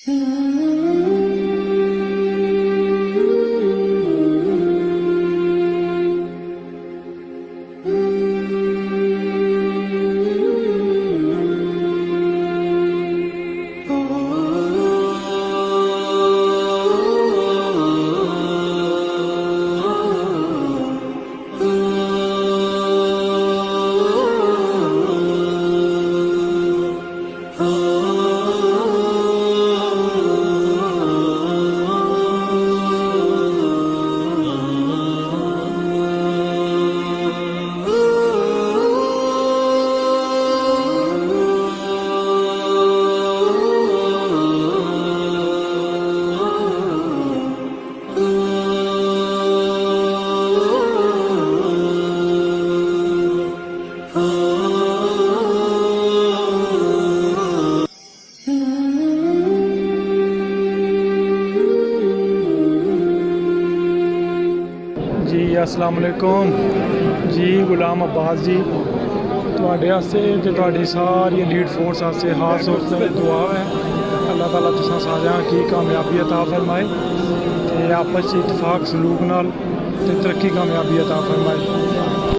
जी अस्सलाम वालेकुम जी, गुलाम अब्बास जी तुहाडे वास्ते ते तुहाडी सारी लीड फोर्स वास्ते खास तौर ते दुआ है। अल्लाह ताला तुसां सारियां की कामयाबी अता फरमाए ते आपस च इतफाक सलूक नाल ते तरक्की कामयाबी अता फरमाए।